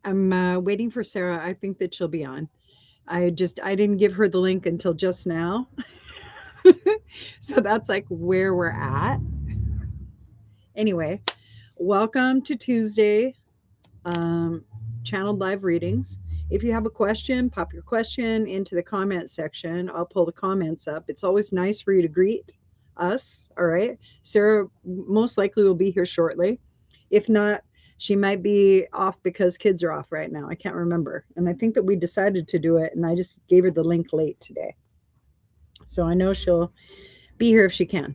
I'm waiting for Sarah. I think that she'll be on. I didn't give her the link until just now. So that's like where we're at. Anyway, welcome to Tuesday, um, channeled live readings. If you have a question, pop your question into the comment section. I'll pull the comments up. It's always nice for you to greet us. All right. Sarah most likely will be here shortly. If not, she might be off because kids are off right now. I can't remember. And I think that we decided to do it, and I just gave her the link late today. So I know she'll be here if she can.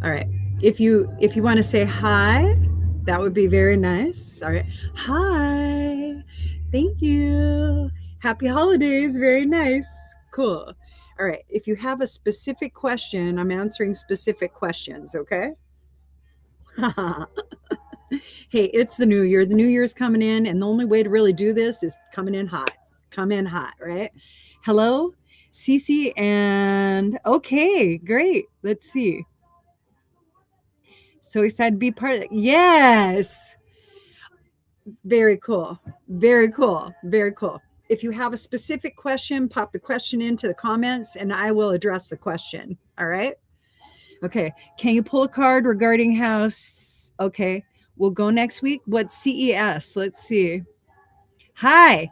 All right. If you want to say hi, that would be very nice. All right. Hi. Thank you. Happy holidays. Very nice. Cool. All right. If you have a specific question, I'm answering specific questions, okay? Hey, it's the new year. The new year's coming in, and the only way to really do this is coming in hot. Come in hot, right? Hello, Cece, and okay, great. Let's see. So excited to be part of it. Yes. Very cool. Very cool. Very cool. If you have a specific question, pop the question into the comments and I will address the question. All right. Okay. Can you pull a card regarding house? Okay. We'll go next week. What's CES? Let's see. Hi.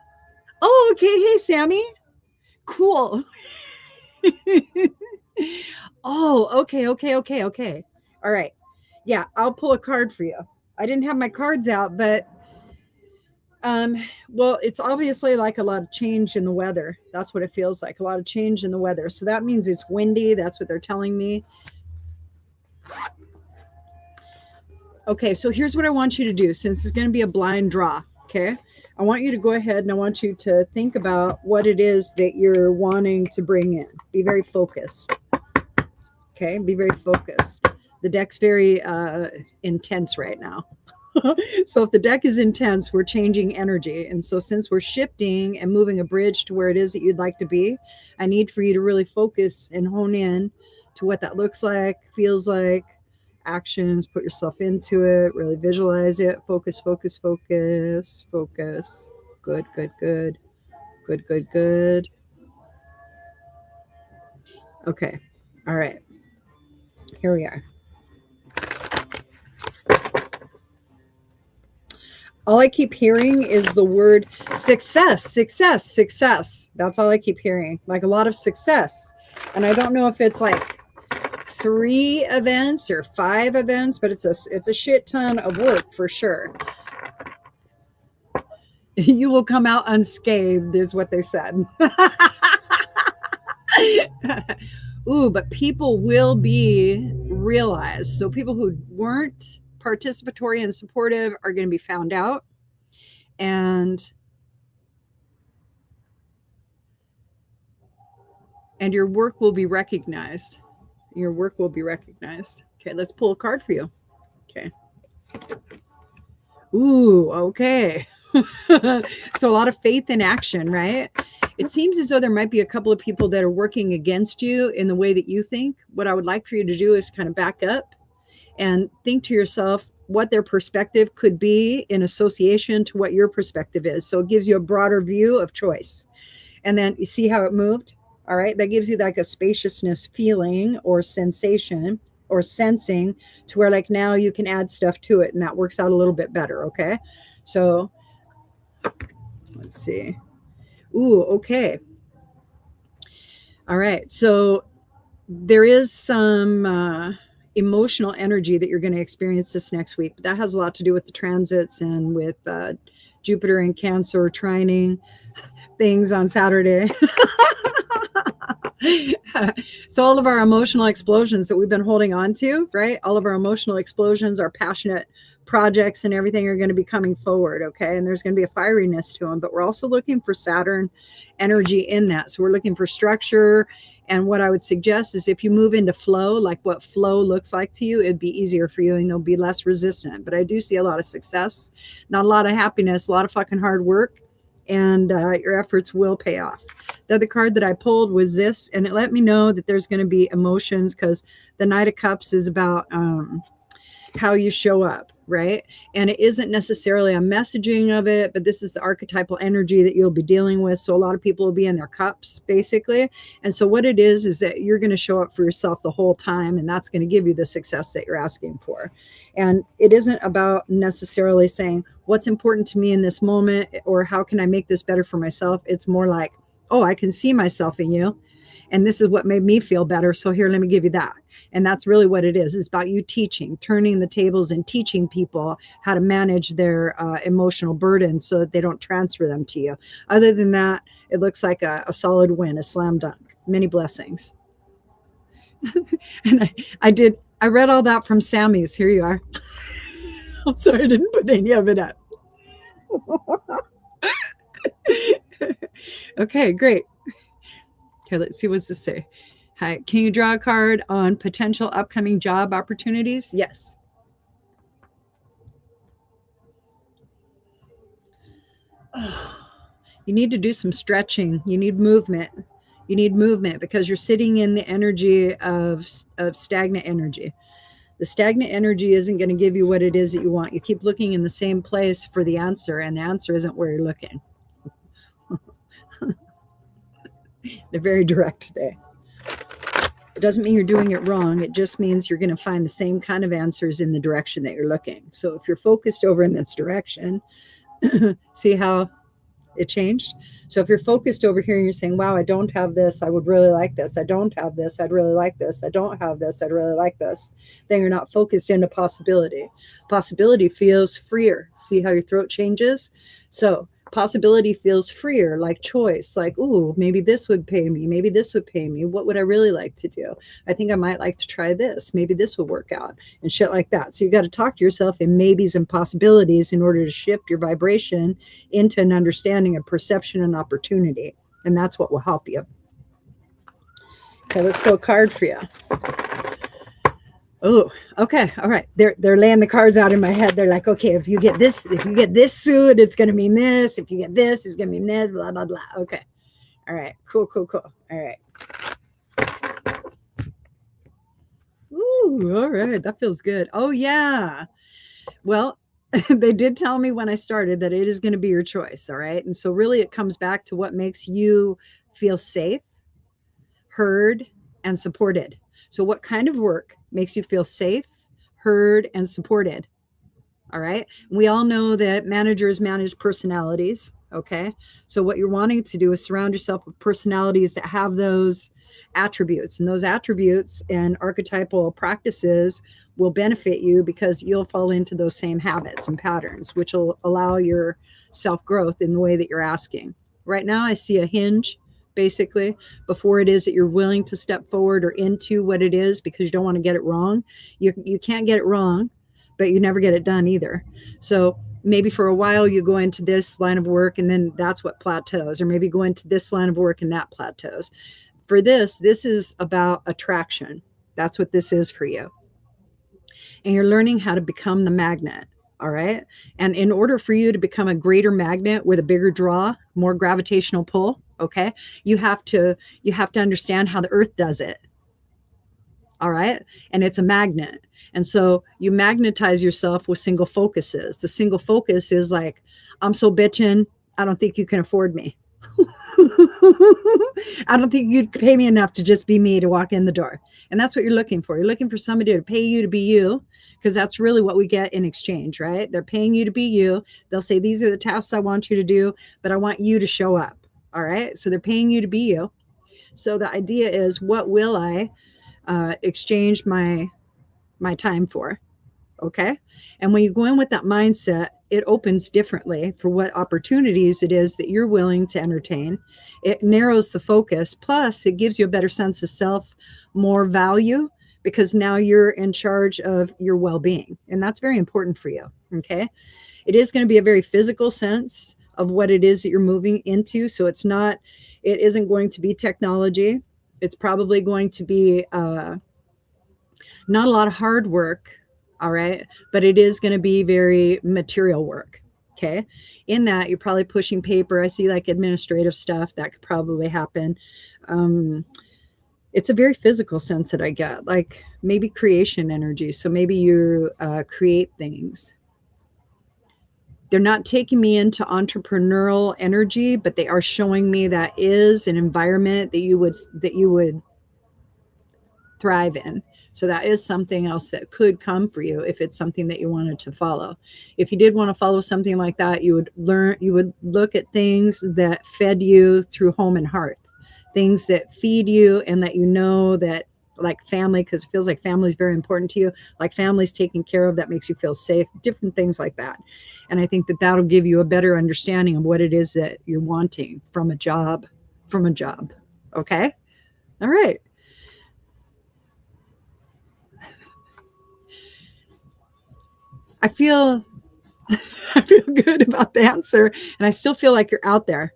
Oh, okay. Hey, Sammy. Cool. Oh, okay. Okay. Okay. Okay. All right. Yeah. I'll pull a card for you. I didn't have my cards out, but well, it's obviously like a lot of change in the weather. That's what it feels like, a lot of change in the weather. So that means it's windy. That's what they're telling me. Okay, so here's what I want you to do since it's going to be a blind draw. Okay, I want you to go ahead and I want you to think about what it is that you're wanting to bring in. Be very focused. Okay, be very focused. The deck's very intense right now. So if the deck is intense, we're changing energy. And so since we're shifting and moving a bridge to where it is that you'd like to be, I need for you to really focus and hone in to what that looks like, feels like, actions, put yourself into it, really visualize it, focus, focus, focus, focus. Good, good, good. Good, good, good. Okay. All right. Here we are. All I keep hearing is the word success, success, success. That's all I keep hearing, like a lot of success. And I don't know if it's like 3 events or 5 events, but it's a shit ton of work for sure. You will come out unscathed, is what they said. Ooh, but people will be realized. So people who weren't participatory and supportive are going to be found out, and your work will be recognized. Your work will be recognized. Okay, let's pull a card for you. Okay. Ooh, okay. So a lot of faith in action, right? It seems as though there might be a couple of people that are working against you in the way that you think. What I would like for you to do is kind of back up and think to yourself what their perspective could be in association to what your perspective is. So it gives you a broader view of choice. And then you see how it moved? All right. That gives you like a spaciousness feeling or sensation or sensing to where like now you can add stuff to it and that works out a little bit better. Okay. So let's see. Ooh, okay. All right. So there is some emotional energy that you're going to experience this next week. But that has a lot to do with the transits and with Jupiter and Cancer trining things on Saturday. So all of our emotional explosions that we've been holding on to, right? All of our emotional explosions, our passionate projects and everything are going to be coming forward, okay? And there's going to be a fieriness to them, but we're also looking for Saturn energy in that. So we're looking for structure. And what I would suggest is if you move into flow, like what flow looks like to you, it'd be easier for you and you'll be less resistant. But I do see a lot of success, not a lot of happiness, a lot of fucking hard work, and your efforts will pay off. The other card that I pulled was this, and it let me know that there's going to be emotions because the Knight of Cups is about how you show up. right? And it isn't necessarily a messaging of it, but this is the archetypal energy that you'll be dealing with. So a lot of people will be in their cups, basically. And so what it is that you're going to show up for yourself the whole time, and that's going to give you the success that you're asking for. And it isn't about necessarily saying what's important to me in this moment or how can I make this better for myself. It's more like, oh, I can see myself in you, and this is what made me feel better, so here, let me give you that. And that's really what it is. It's about you teaching, turning the tables and teaching people how to manage their emotional burdens so that they don't transfer them to you. Other than that, it looks like a solid win, a slam dunk. Many blessings. And I read all that from Sammy's. Here you are. I'm sorry I didn't put any of it up. Okay, great. Okay, let's see, what's this say? Hi, can you draw a card on potential upcoming job opportunities? Yes. You need to do some stretching. You need movement. You need movement because you're sitting in the energy of stagnant energy. The stagnant energy isn't going to give you what it is that you want. You keep looking in the same place for the answer, and the answer isn't where you're looking. They're very direct today. It doesn't mean you're doing it wrong. It just means you're going to find the same kind of answers in the direction that you're looking. So if you're focused over in this direction, see how it changed? So if you're focused over here and you're saying, wow, I don't have this, I would really like this. I don't have this, I'd really like this. I don't have this, I'd really like this. Then you're not focused into possibility. Possibility feels freer. See how your throat changes? So possibility feels freer, like choice, like, ooh, maybe this would pay me. Maybe this would pay me. What would I really like to do? I think I might like to try this. Maybe this will work out and shit like that. So you got to talk to yourself in maybes and possibilities in order to shift your vibration into an understanding of perception and opportunity. And that's what will help you. Okay, let's pull a card for you. Oh, okay. All right. They're laying the cards out in my head. They're like, okay, if you get this suit, it's going to mean this. If you get this, it's going to mean this, blah, blah, blah. Okay. All right. Cool. All right. Ooh, all right. That feels good. Oh, yeah. Well, they did tell me when I started that it is going to be your choice. All right. And so really it comes back to what makes you feel safe, heard, and supported. So what kind of work makes you feel safe, heard, and supported? All right. We all know that managers manage personalities. Okay. So what you're wanting to do is surround yourself with personalities that have those attributes, and those attributes and archetypal practices will benefit you because you'll fall into those same habits and patterns, which will allow your self-growth in the way that you're asking. Right now, I see a hinge basically before it is that you're willing to step forward or into what it is, because you don't want to get it wrong. You can't get it wrong, but you never get it done either. So maybe for a while you go into this line of work and then that's what plateaus, or maybe go into this line of work and that plateaus. For this is about attraction. That's what this is for you. And you're learning how to become the magnet. All right. And in order for you to become a greater magnet with a bigger draw, more gravitational pull, okay, you have to understand how the earth does it. All right. And it's a magnet. And so you magnetize yourself with single focuses. The single focus is like, I'm so bitching, I don't think you can afford me. I don't think you'd pay me enough to just be me to walk in the door. And that's what you're looking for. You're looking for somebody to pay you to be you, because that's really what we get in exchange, right? They're paying you to be you. They'll say, these are the tasks I want you to do, but I want you to show up. All right. So they're paying you to be you. So the idea is, what will I exchange my time for? Okay. And when you go in with that mindset, it opens differently for what opportunities it is that you're willing to entertain. It narrows the focus. Plus, it gives you a better sense of self, more value, because now you're in charge of your well-being. And that's very important for you. Okay. It is going to be a very physical sense of what it is that you're moving into. So it isn't going to be technology. It's probably going to be not a lot of hard work. All right. But it is going to be very material work. Okay. In that, you're probably pushing paper. I see like administrative stuff that could probably happen. It's a very physical sense that I get, like maybe creation energy. So maybe you create things. They're not taking me into entrepreneurial energy, but they are showing me that is an environment that you would thrive in. So that is something else that could come for you if it's something that you wanted to follow. If you did want to follow something like that, you would look at things that fed you through home and hearth, things that feed you and that you know that, like family, because it feels like family is very important to you, like family's taken care of, that makes you feel safe, different things like that. And I think that that'll give you a better understanding of what it is that you're wanting from a job, Okay. All right. I feel I feel good about the answer, and I still feel like you're out there.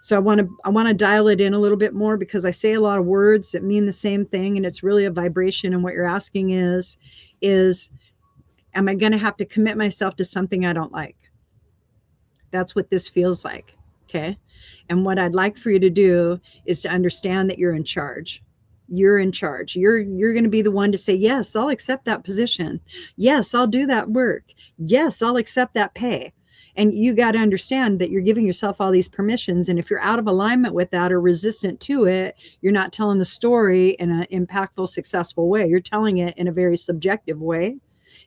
So I want to dial it in a little bit more, because I say a lot of words that mean the same thing, and it's really a vibration. And what you're asking is am I going to have to commit myself to something I don't like? That's what this feels like. Okay. And what I'd like for you to do is to understand that you're in charge. You're in charge. You're going to be the one to say, yes, I'll accept that position. Yes, I'll do that work. Yes, I'll accept that pay. And you got to understand that you're giving yourself all these permissions. And if you're out of alignment with that or resistant to it, you're not telling the story in an impactful, successful way. You're telling it in a very subjective way.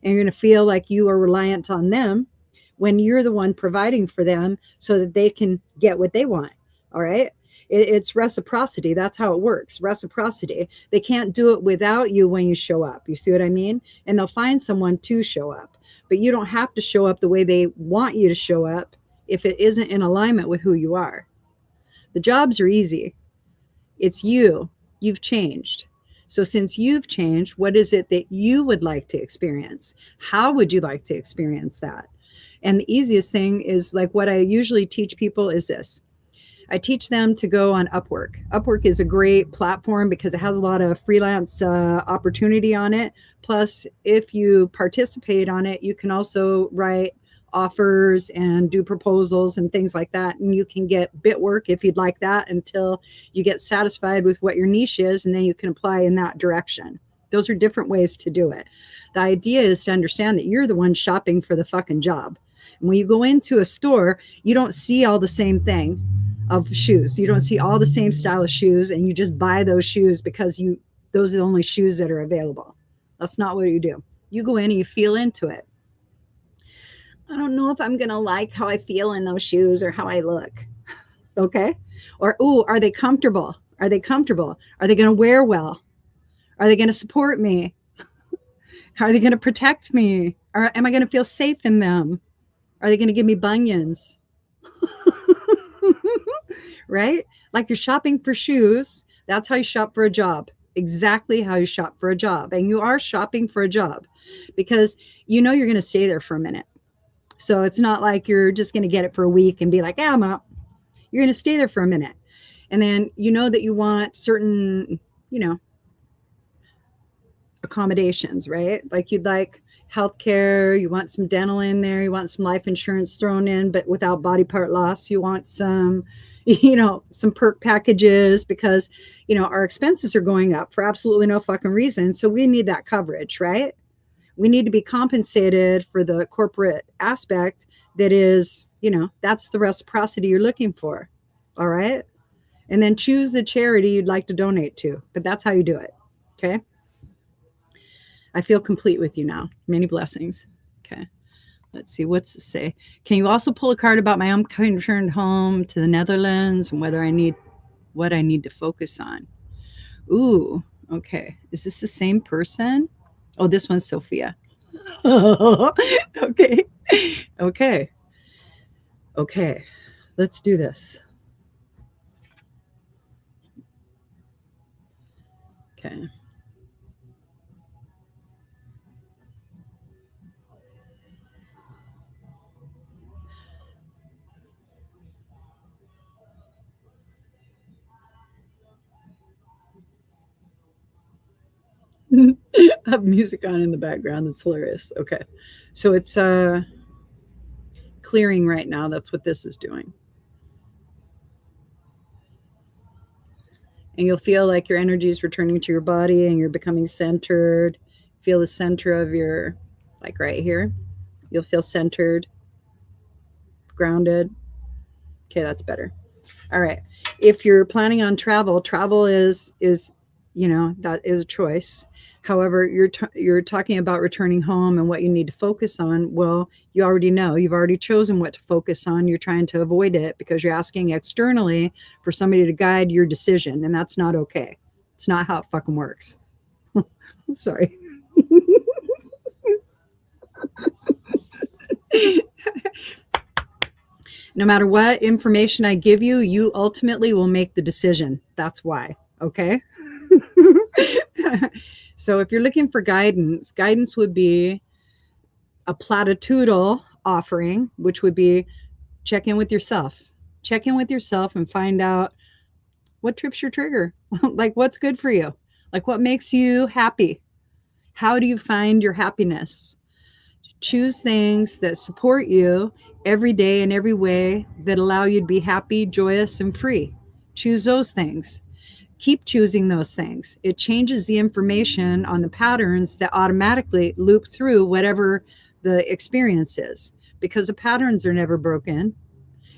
And you're going to feel like you are reliant on them when you're the one providing for them so that they can get what they want. All right. It's reciprocity. That's how it works. Reciprocity. They can't do it without you when you show up. You see what I mean? And they'll find someone to show up, but you don't have to show up the way they want you to show up if it isn't in alignment with who you are. The jobs are easy. It's you. You've changed. So since you've changed, what is it that you would like to experience? How would you like to experience that? And the easiest thing is, like, what I usually teach people is this. I teach them to go on Upwork. Upwork is a great platform because it has a lot of freelance opportunity on it. Plus, if you participate on it, you can also write offers and do proposals and things like that. And you can get bit work if you'd like that until you get satisfied with what your niche is, and then you can apply in that direction. Those are different ways to do it. The idea is to understand that you're the one shopping for the fucking job. And when you go into a store, you don't see all the same thing of shoes. You don't see all the same style of shoes, and you just buy those shoes because those are the only shoes that are available. That's not what you do. You go in and you feel into it. I don't know if I'm going to like how I feel in those shoes or how I look. Okay. Or, ooh, are they comfortable? Are they comfortable? Are they going to wear well? Are they going to support me? How are they going to protect me? Or am I going to feel safe in them? Are they going to give me bunions? Right? Like you're shopping for shoes. That's how you shop for a job. Exactly how you shop for a job. And you are shopping for a job because you know you're going to stay there for a minute. So it's not like you're just going to get it for a week and be like, yeah, I'm out. You're going to stay there for a minute. And then you know that you want certain, accommodations, right? Like you'd like healthcare, you want some dental in there, you want some life insurance thrown in, but without body part loss. You want some, some perk packages because, our expenses are going up for absolutely no fucking reason. So we need that coverage, right? We need to be compensated for the corporate aspect that is, that's the reciprocity you're looking for. All right. And then choose the charity you'd like to donate to, but that's how you do it. Okay. I feel complete with you now. Many blessings. Okay. Let's see. What's it say? Can you also pull a card about my upcoming return home to the Netherlands and what I need to focus on? Ooh. Okay. Is this the same person? Oh, this one's Sophia. Okay. Okay. Okay. Let's do this. Okay. I have music on in the background. That's hilarious. Okay. So it's clearing right now. That's what this is doing. And you'll feel like your energy is returning to your body and you're becoming centered. Feel the center of your, like right here. You'll feel centered. grounded. Okay, that's better. All right. If you're planning on travel is that is a choice. However, you're talking about returning home and what you need to focus on. Well, you already know. You've already chosen what to focus on. You're trying to avoid it because you're asking externally for somebody to guide your decision, and that's not okay. It's not how it fucking works. Sorry. No matter what information I give you, you ultimately will make the decision. That's why. Okay. So if you're looking for guidance, guidance would be a platitudinal offering, which would be check in with yourself. Check in with yourself and find out what trips your trigger. Like what's good for you? Like what makes you happy? How do you find your happiness? Choose things that support you every day in every way that allow you to be happy, joyous, and free. Choose those things. Keep choosing those things. It changes the information on the patterns that automatically loop through whatever the experience is, because the patterns are never broken.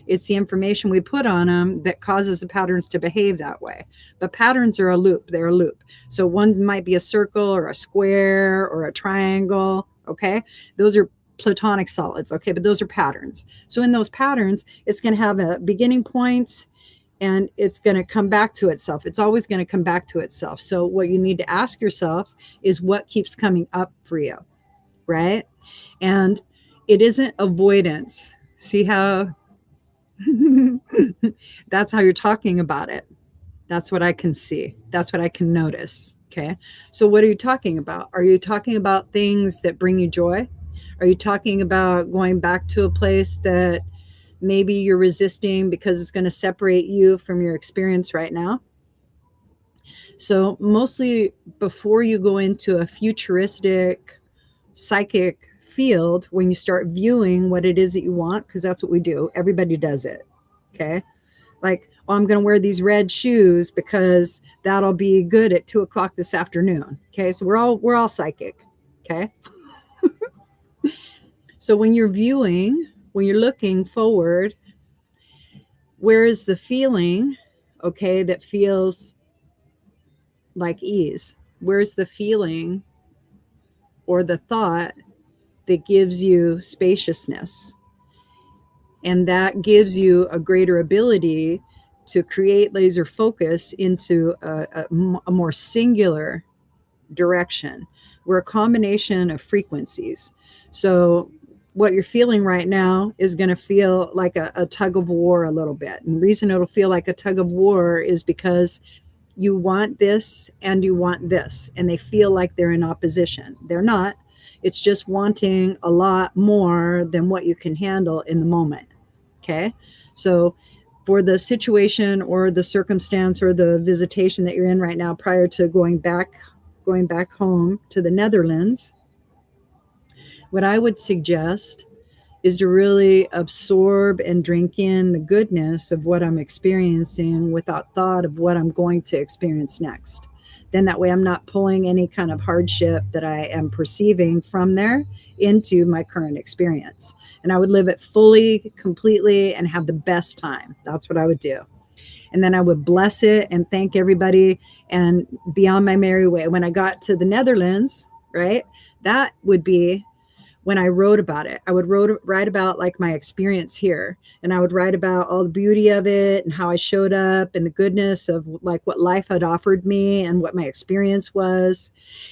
It's the information we put on them that causes the patterns to behave that way. But patterns are a loop. They're a loop. So one might be a circle or a square or a triangle. Okay. Those are platonic solids. Okay. But those are patterns. So in those patterns, it's going to have a beginning point and it's going to come back to itself. It's always going to come back to itself. So what you need to ask yourself is what keeps coming up for you. Right. And it isn't avoidance. See how that's how you're talking about it. That's what I can see. That's what I can notice. Okay. So what are you talking about? Are you talking about things that bring you joy? Are you talking about going back to a place that maybe you're resisting because it's going to separate you from your experience right now? So mostly before you go into a futuristic psychic field, when you start viewing what it is that you want, because that's what we do, everybody does it. Okay. Like, oh, I'm going to wear these red shoes because that'll be good at 2:00 this afternoon. Okay. So we're all psychic. Okay. So when you're viewing, when you're looking forward, where is the feeling, okay, that feels like ease? Where's the feeling or the thought that gives you spaciousness? And that gives you a greater ability to create laser focus into a more singular direction. We're a combination of frequencies. So what you're feeling right now is going to feel like a tug of war a little bit. And the reason it'll feel like a tug of war is because you want this and you want this, and they feel like they're in opposition. They're not. It's just wanting a lot more than what you can handle in the moment. Okay. So for the situation or the circumstance or the visitation that you're in right now, prior to going back home to the Netherlands, what I would suggest is to really absorb and drink in the goodness of what I'm experiencing without thought of what I'm going to experience next. Then that way I'm not pulling any kind of hardship that I am perceiving from there into my current experience. And I would live it fully, completely, and have the best time. That's what I would do. And then I would bless it and thank everybody and be on my merry way. When I got to the Netherlands, right, that would be when I wrote about it. I would write about like my experience here, and I would write about all the beauty of it and how I showed up and the goodness of like what life had offered me and what my experience was.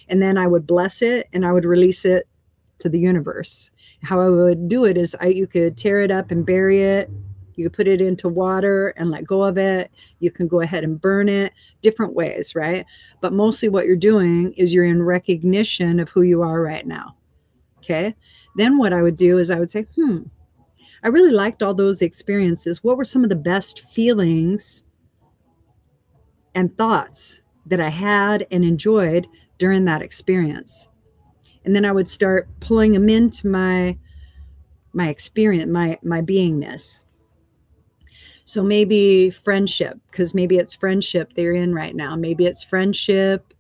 And then I would bless it and I would release it to the universe. How I would do it is you could tear it up and bury it. You could put it into water and let go of it. You can go ahead and burn it, different ways, right? But mostly what you're doing is you're in recognition of who you are right now. Okay. Then what I would do is I would say, I really liked all those experiences. What were some of the best feelings and thoughts that I had and enjoyed during that experience? And then I would start pulling them into my experience, my beingness. So maybe friendship, because maybe it's friendship they're in right now. Maybe it's friendship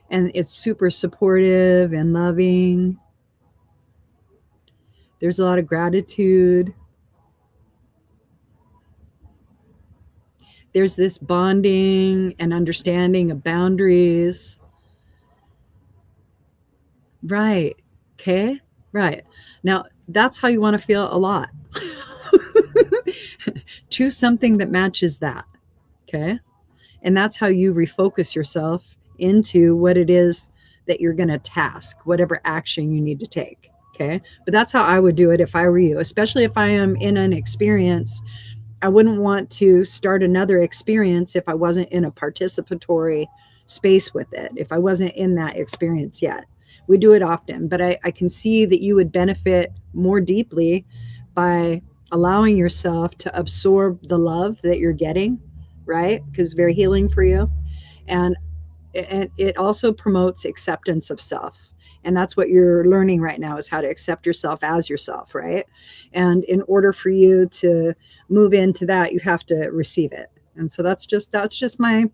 and it's super supportive and loving. There's a lot of gratitude. There's this bonding and understanding of boundaries. Right. Okay. Right. Now, that's how you want to feel a lot. Choose something that matches that. Okay. And that's how you refocus yourself into what it is that you're going to task, whatever action you need to take. Okay. But that's how I would do it if I were you, especially if I am in an experience. I wouldn't want to start another experience if I wasn't in a participatory space with it, if I wasn't in that experience yet. We do it often, but I can see that you would benefit more deeply by allowing yourself to absorb the love that you're getting, right? Because it's very healing for you. And it also promotes acceptance of self, and that's what you're learning right now, is how to accept yourself as yourself, right? And in order for you to move into that, you have to receive it. And so that's just my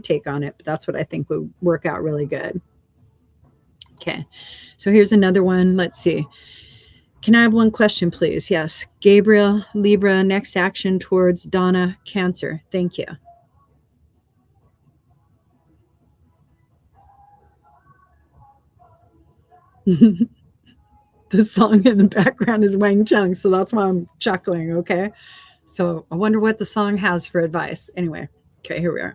take on it, but that's what I think would work out really good. Okay, so here's another one. Let's see. Can I have one question, please? Yes. Gabriel, Libra, next action towards Donna, Cancer. Thank you. The song in the background is Wang Chung, so that's why I'm chuckling. Okay. So I wonder what the song has for advice. Anyway, okay, here we are.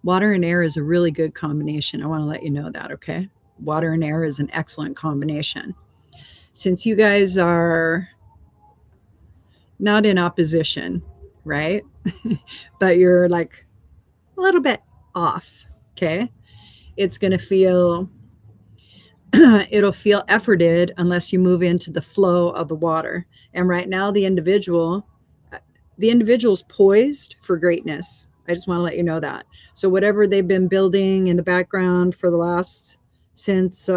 Water and air is a really good combination. I want to let you know that, okay? Water and air is an excellent combination. Since you guys are not in opposition, right? But you're like a little bit off, okay? It's going to feel it'll feel efforted unless you move into the flow of the water. And right now the individual's poised for greatness. I just want to let you know that. So whatever they've been building in the background for the last since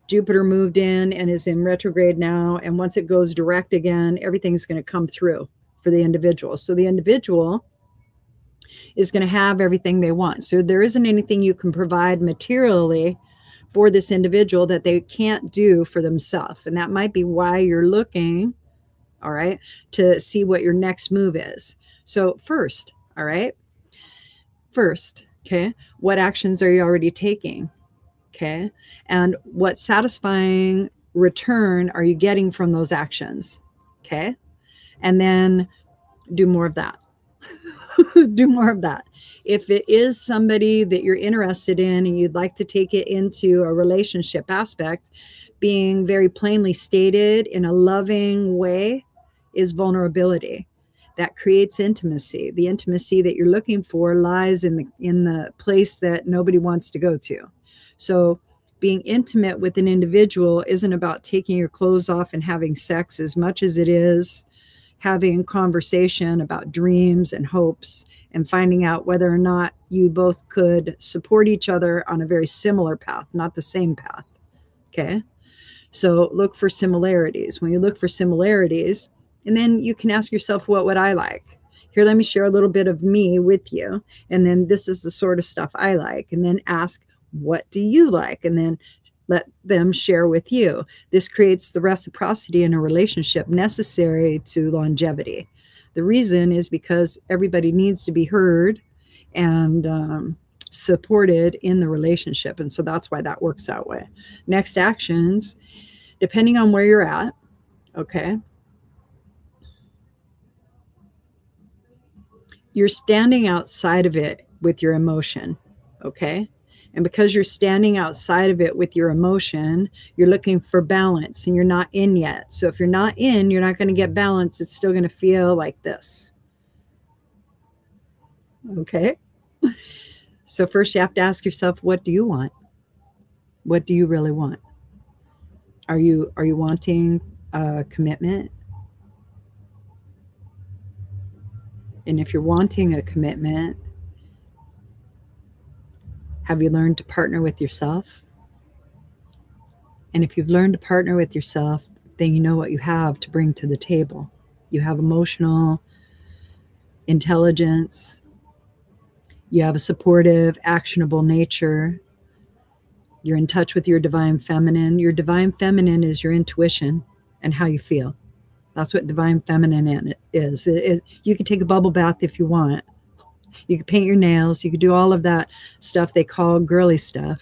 Jupiter moved in and is in retrograde now, and once it goes direct again, everything's going to come through for the individual. So the individual is going to have everything they want. So there isn't anything you can provide materially for this individual that they can't do for themselves. And that might be why you're looking, all right, to see what your next move is. So first, all right, first, okay, what actions are you already taking? Okay. And what satisfying return are you getting from those actions? Okay. And then do more of that. Do more of that. If it is somebody that you're interested in and you'd like to take it into a relationship aspect, being very plainly stated in a loving way is vulnerability. That creates intimacy. The intimacy that you're looking for lies in the place that nobody wants to go to. So being intimate with an individual isn't about taking your clothes off and having sex as much as it is having conversation about dreams and hopes and finding out whether or not you both could support each other on a very similar path, not the same path. Okay. So look for similarities. When you look for similarities, and then you can ask yourself, what would I like? Here, let me share a little bit of me with you. And then this is the sort of stuff I like. And then ask, what do you like? And then let them share with you. This creates the reciprocity in a relationship necessary to longevity. The reason is because everybody needs to be heard and supported in the relationship. And so that's why that works that way. Next actions, depending on where you're at, okay, you're standing outside of it with your emotion, okay? And because you're standing outside of it with your emotion, you're looking for balance and you're not in yet. So if you're not in, you're not going to get balance. It's still going to feel like this. Okay? So first you have to ask yourself, what do you want? What do you really want? Are you wanting a commitment? And if you're wanting a commitment, have you learned to partner with yourself? And if you've learned to partner with yourself, then you know what you have to bring to the table. You have emotional intelligence. You have a supportive, actionable nature. You're in touch with your divine feminine. Your divine feminine is your intuition and how you feel. That's what divine feminine is. You can take a bubble bath if you want. You can paint your nails. You can do all of that stuff they call girly stuff.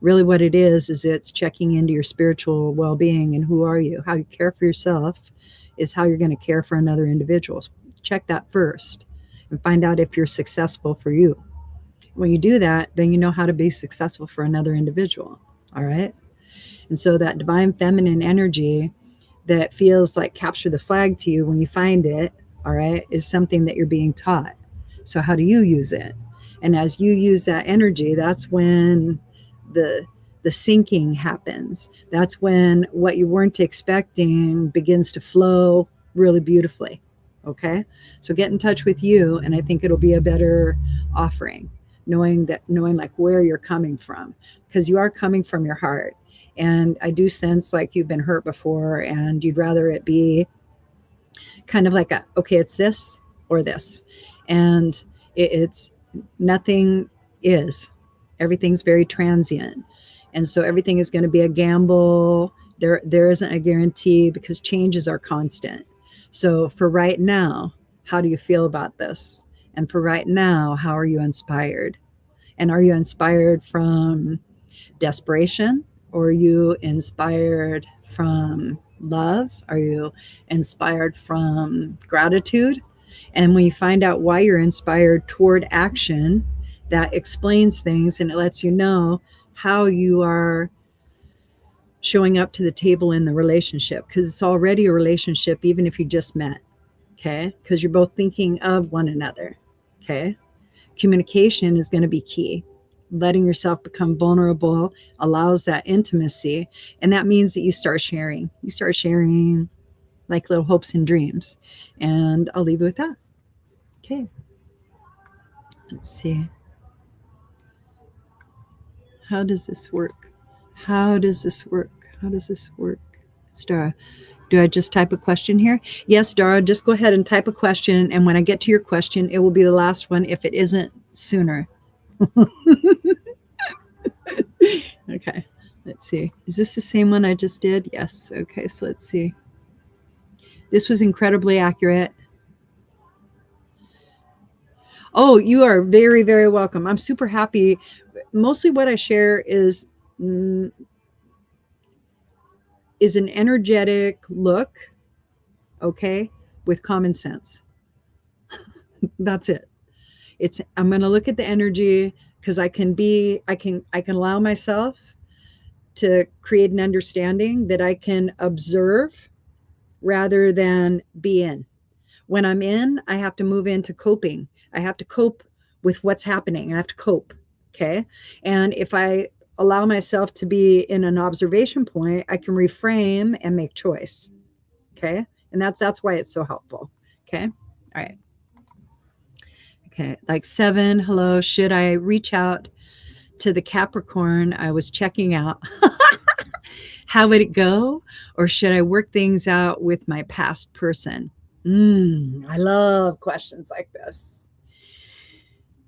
Really what it is it's checking into your spiritual well-being and who are you. How you care for yourself is how you're going to care for another individual. Check that first and find out if you're successful for you. When you do that, then you know how to be successful for another individual. All right. And so that divine feminine energy that feels like capture the flag to you when you find it, all right, is something that you're being taught. So how do you use it? And as you use that energy, that's when the sinking happens. That's when what you weren't expecting begins to flow really beautifully. Okay. So get in touch with you, and I think it'll be a better offering, knowing like where you're coming from, because you are coming from your heart. And I do sense like you've been hurt before and you'd rather it be kind of like okay, it's this or this. And it's nothing is. Everything's very transient. And so everything is going to be a gamble. There isn't a guarantee because changes are constant. So for right now, how do you feel about this? And for right now, how are you inspired? And are you inspired from desperation? Or are you inspired from love? Are you inspired from gratitude? And when you find out why you're inspired toward action, that explains things and it lets you know how you are showing up to the table in the relationship, because it's already a relationship, even if you just met. Okay. Because you're both thinking of one another. Okay. Communication is going to be key. Letting yourself become vulnerable allows that intimacy. And that means that you start sharing. You start sharing like little hopes and dreams. And I'll leave you with that. Okay. Let's see. How does this work? How does this work? How does this work? Dara, do I just type a question here? Yes, Dara, just go ahead and type a question. And when I get to your question, it will be the last one if it isn't sooner. Okay, let's see. Is this the same one I just did? Yes. Okay, so let's see. This was incredibly accurate. Oh, you are very, very welcome. I'm super happy. Mostly what I share is an energetic look, okay, with common sense. That's it. I'm going to look at the energy because I can allow myself to create an understanding that I can observe rather than be in. When I'm in, I have to move into coping. I have to cope with what's happening. I have to cope. Okay. And if I allow myself to be in an observation point, I can reframe and make choice. Okay. And that's why it's so helpful. Okay. All right. Okay. Like 7. Hello. Should I reach out to the Capricorn I was checking out? How would it go? Or should I work things out with my past person? I love questions like this.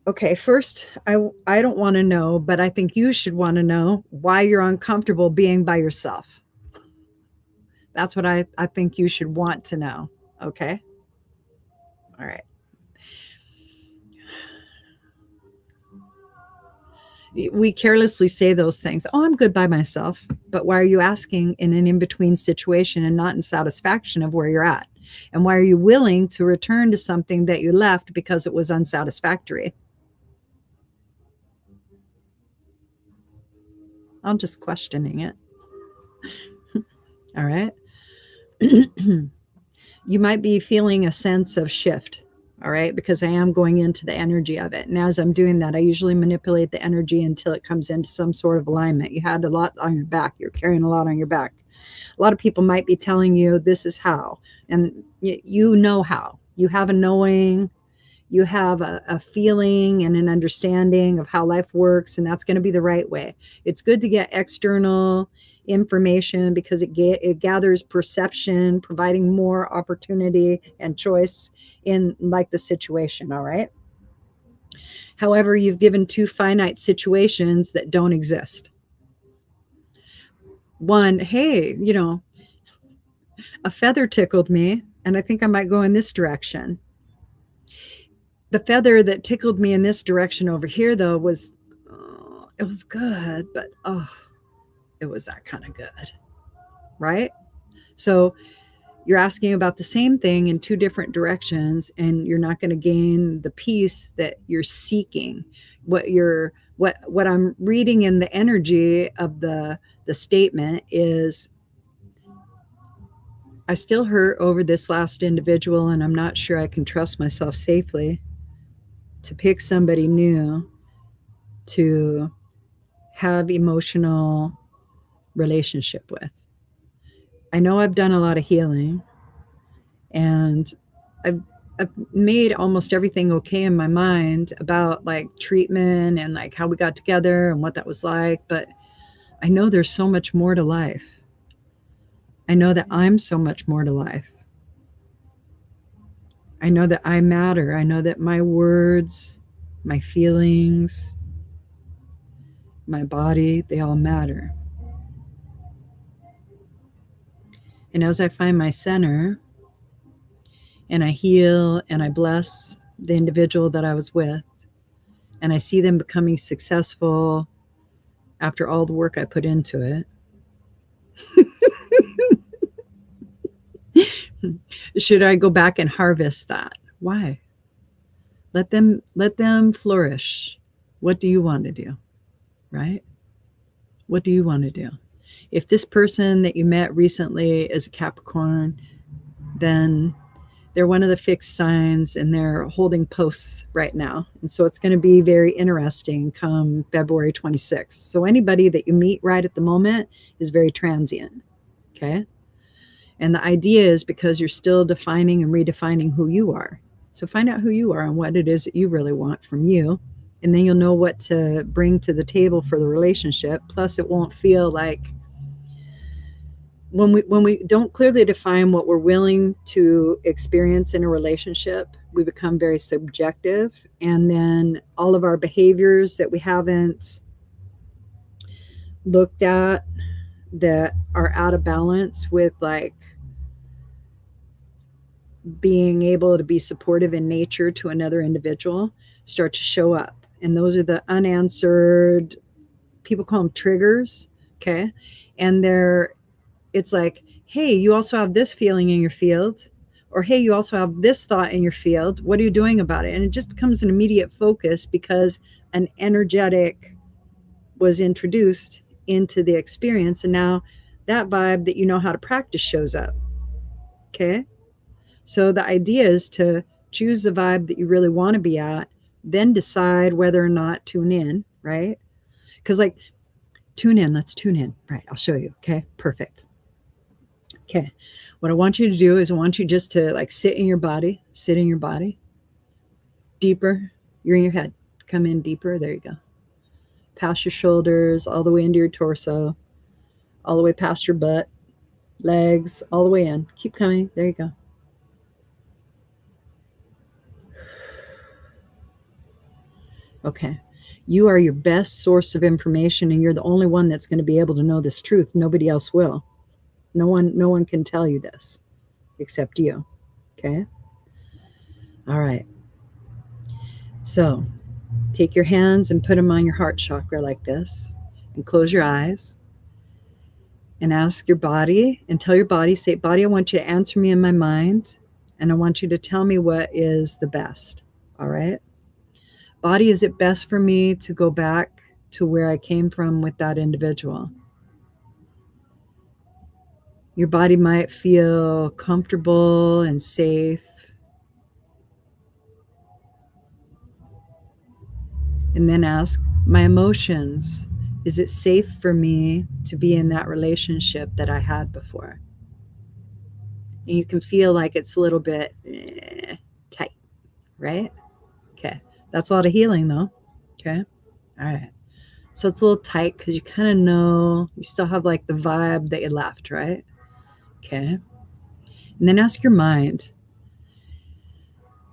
Okay, first, I don't want to know, but I think you should want to know why you're uncomfortable being by yourself. That's what I think you should want to know. Okay? All right. We carelessly say those things. Oh, I'm good by myself. But why are you asking in an in-between situation and not in satisfaction of where you're at? And why are you willing to return to something that you left because it was unsatisfactory? I'm just questioning it. All right. You might be feeling a sense of shift. All right. Because I am going into the energy of it. And as I'm doing that, I usually manipulate the energy until it comes into some sort of alignment. You had a lot on your back. You're carrying a lot on your back. A lot of people might be telling you this is how, and you know how. You have a knowing, you have a feeling and an understanding of how life works, and that's going to be the right way. It's good to get external information because it gathers perception, providing more opportunity and choice in like the situation. All right. However, you've given two finite situations that don't exist. One, hey, a feather tickled me, and I think I might go in this direction. The feather that tickled me in this direction over here, though, it was good, but it was that kind of good, right? So you're asking about the same thing in two different directions, and you're not going to gain the peace that you're seeking. What I'm reading in the energy of the statement is, I still hurt over this last individual, and I'm not sure I can trust myself safely to pick somebody new to have emotional relationship with. I know I've done a lot of healing, and I've I've made almost everything okay in my mind about like treatment and like how we got together and what that was like, but I know there's so much more to life. I know that I'm so much more to life. I know that I matter. I know that my words, my feelings, my body, they all matter. And as I find my center and I heal and I bless the individual that I was with, and I see them becoming successful after all the work I put into it, should I go back and harvest that? Why? Let them flourish. What do you want to do? Right? What do you want to do? If this person that you met recently is a Capricorn, then they're one of the fixed signs and they're holding posts right now. And so it's going to be very interesting come February 26th. So anybody that you meet right at the moment is very transient. Okay. And the idea is because you're still defining and redefining who you are. So find out who you are and what it is that you really want from you. And then you'll know what to bring to the table for the relationship. Plus, it won't feel like when we don't clearly define what we're willing to experience in a relationship, we become very subjective. And then all of our behaviors that we haven't looked at that are out of balance with like being able to be supportive in nature to another individual start to show up. And those are the unanswered, people call them triggers. Okay. And it's like, hey, you also have this feeling in your field, or hey, you also have this thought in your field. What are you doing about it? And it just becomes an immediate focus because an energetic was introduced into the experience. And now that vibe that you know how to practice shows up. Okay. So the idea is to choose the vibe that you really want to be at, then decide whether or not tune in, right? Because like, tune in, let's tune in. Right, I'll show you. Okay, perfect. Okay, what I want you to do is I want you just to like sit in your body, deeper. You're in your head. Come in deeper. There you go. Past your shoulders, all the way into your torso, all the way past your butt, legs, all the way in. Keep coming. There you go. Okay. You are your best source of information, and you're the only one that's going to be able to know this truth. Nobody else will. No one can tell you this except you. Okay? All right. So, take your hands and put them on your heart chakra like this, and close your eyes. And ask your body, and tell your body, say, body, I want you to answer me in my mind, and I want you to tell me what is the best. All right? Body, is it best for me to go back to where I came from with that individual? Your body might feel comfortable and safe. And then ask, my emotions, is it safe for me to be in that relationship that I had before? And you can feel like it's a little bit tight, right? Okay. That's a lot of healing though. Okay. All right. So it's a little tight because you kind of know you still have like the vibe that you left, right? Okay. And then ask your mind,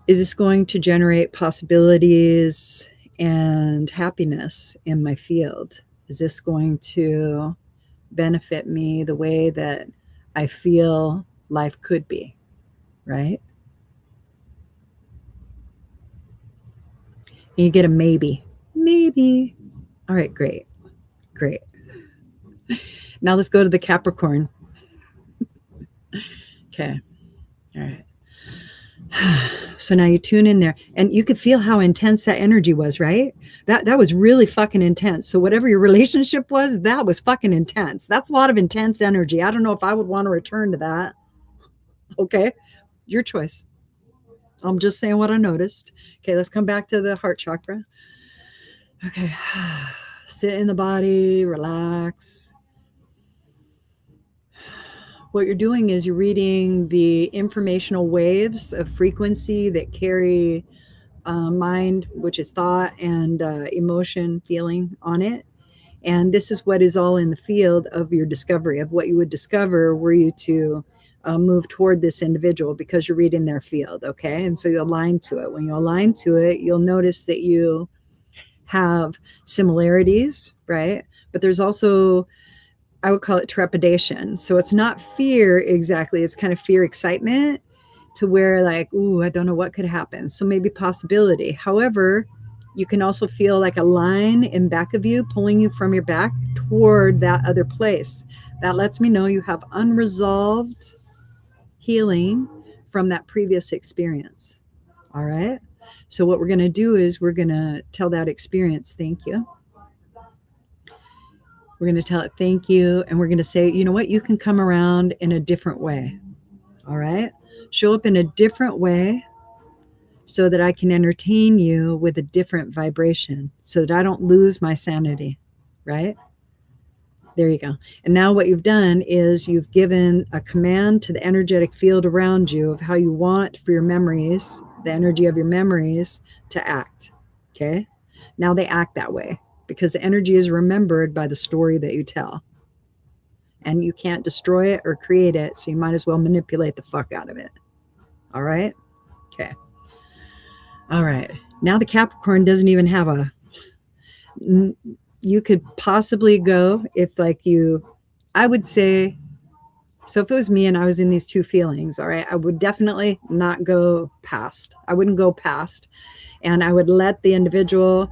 is this going to generate possibilities and happiness in my field? Is this going to benefit me the way that I feel life could be, right? And you get a maybe. Maybe. All right, great. Great. Now let's go to the Capricorn. Okay. All right. So now you tune in there and you could feel how intense that energy was, right? That was really fucking intense. So whatever your relationship was, that was fucking intense. That's a lot of intense energy. I don't know if I would want to return to that. Okay. Your choice. I'm just saying what I noticed. Okay, let's come back to the heart chakra. Okay. Sit in the body, relax. What you're doing is you're reading the informational waves of frequency that carry mind, which is thought, and emotion, feeling on it. And this is what is all in the field of your discovery, of what you would discover were you to move toward this individual, because you're reading their field, okay? And so you align to it. When you align to it, you'll notice that you have similarities, right? But there's also, I would call it trepidation. So it's not fear exactly, it's kind of fear excitement, to where like, ooh, I don't know what could happen. So maybe possibility. However, you can also feel like a line in back of you pulling you from your back toward that other place. That lets me know you have unresolved healing from that previous experience. All right. So what we're going to do is we're going to tell that experience, thank you. We're going to tell it thank you. And we're going to say, you know what, you can come around in a different way. All right. Show up in a different way so that I can entertain you with a different vibration, so that I don't lose my sanity, right? There you go. And now what you've done is you've given a command to the energetic field around you of how you want for your memories, the energy of your memories, to act, okay? Now they act that way because the energy is remembered by the story that you tell. And you can't destroy it or create it, so you might as well manipulate the fuck out of it. All right? Okay. All right. Now the Capricorn doesn't even have a, you could possibly go if like you, I would say, so if it was me and I was in these two feelings, all right, I would definitely not go past. I wouldn't go past. And I would let the individual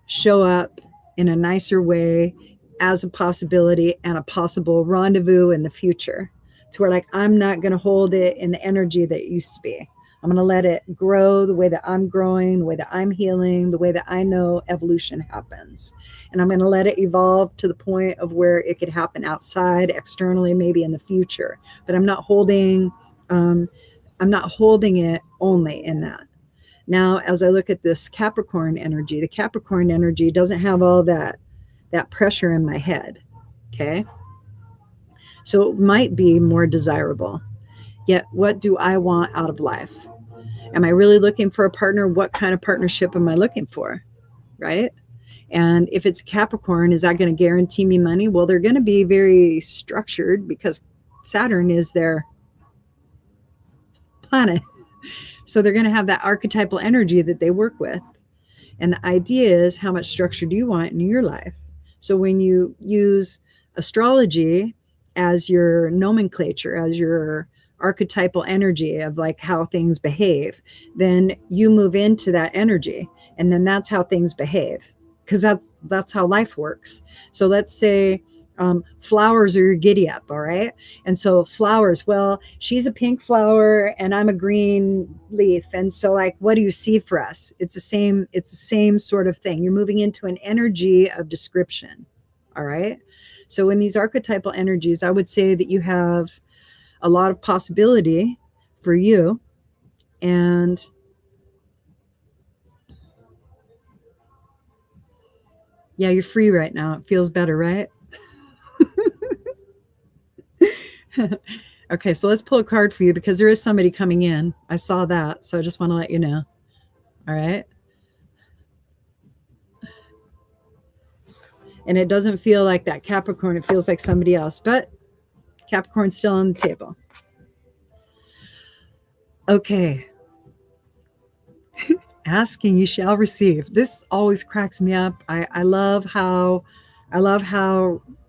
show up in a nicer way as a possibility and a possible rendezvous in the future, to where like I'm not going to hold it in the energy that it used to be. I'm going to let it grow the way that I'm growing, the way that I'm healing, the way that I know evolution happens. And I'm going to let it evolve to the point of where it could happen outside, externally, maybe in the future. But I'm not holding it only in that. Now, as I look at this Capricorn energy, the Capricorn energy doesn't have all that pressure in my head, okay? So it might be more desirable. Yet, what do I want out of life? Am I really looking for a partner? What kind of partnership am I looking for, right? And if it's a Capricorn, is that going to guarantee me money? Well, they're going to be very structured because Saturn is their planet. So they're going to have that archetypal energy that they work with. And the idea is, how much structure do you want in your life? So when you use astrology as your nomenclature, as your archetypal energy of like how things behave, then you move into that energy, and then that's how things behave, because that's how life works. So let's say flowers are your giddy up, all right? And so flowers, well, she's a pink flower and I'm a green leaf, and so like, what do you see for us? It's the same sort of thing. You're moving into an energy of description, all right? So in these archetypal energies, I would say that you have a lot of possibility for you, and yeah, you're free right now. It feels better, right? Okay, so let's pull a card for you, because there is somebody coming in. I saw that, so I just want to let you know. All right. And it doesn't feel like that Capricorn. It feels like somebody else. But Capricorn's still on the table. Okay. Asking, you shall receive. This always cracks me up. I love how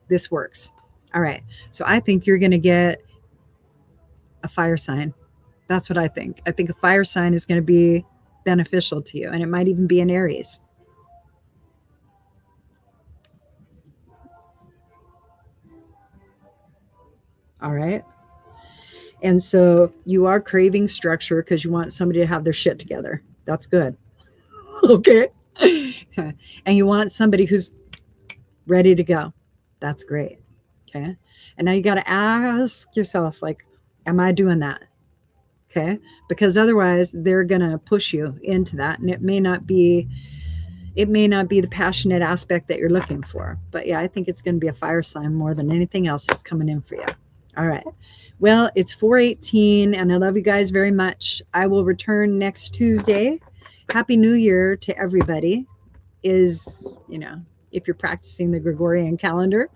this works. All right. So I think you're going to get a fire sign. That's what I think. I think a fire sign is going to be beneficial to you, and it might even be an Aries. All right. And so you are craving structure because you want somebody to have their shit together. That's good. Okay. And you want somebody who's ready to go. That's great. Okay. And now you got to ask yourself, like, am I doing that? Okay. Because otherwise they're going to push you into that. And it may not be the passionate aspect that you're looking for. But yeah, I think it's going to be a fire sign more than anything else that's coming in for you. All right. Well, it's 4:18 and I love you guys very much. I will return next Tuesday. Happy New Year to everybody. If you're practicing the Gregorian calendar,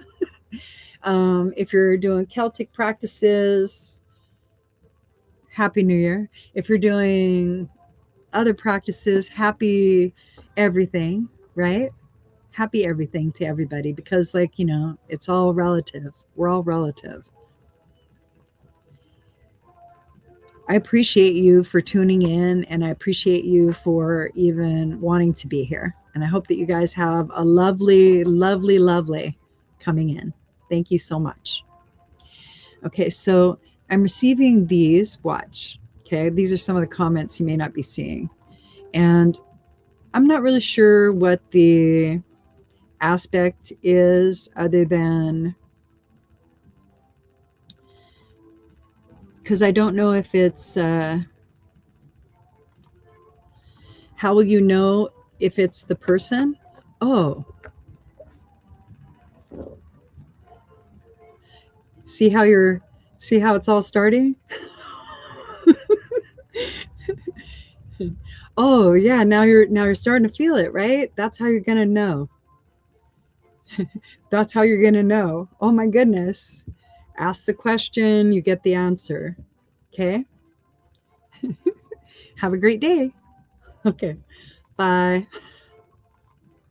if you're doing Celtic practices, Happy New Year. If you're doing other practices, happy everything, right? Happy everything to everybody because, it's all relative. We're all relative. I appreciate you for tuning in, and I appreciate you for even wanting to be here. And I hope that you guys have a lovely, lovely, lovely coming in. Thank you so much. Okay, so I'm receiving these. Watch. Okay, these are some of the comments you may not be seeing. And I'm not really sure what the aspect is other than because I don't know if it's how will you know if it's the person? Oh, see how it's all starting? Oh yeah, now you're starting to feel it, right? That's how you're gonna know. That's how you're gonna know. Oh my goodness. Ask the question, you get the answer. Okay. Have a great day. Okay. Bye.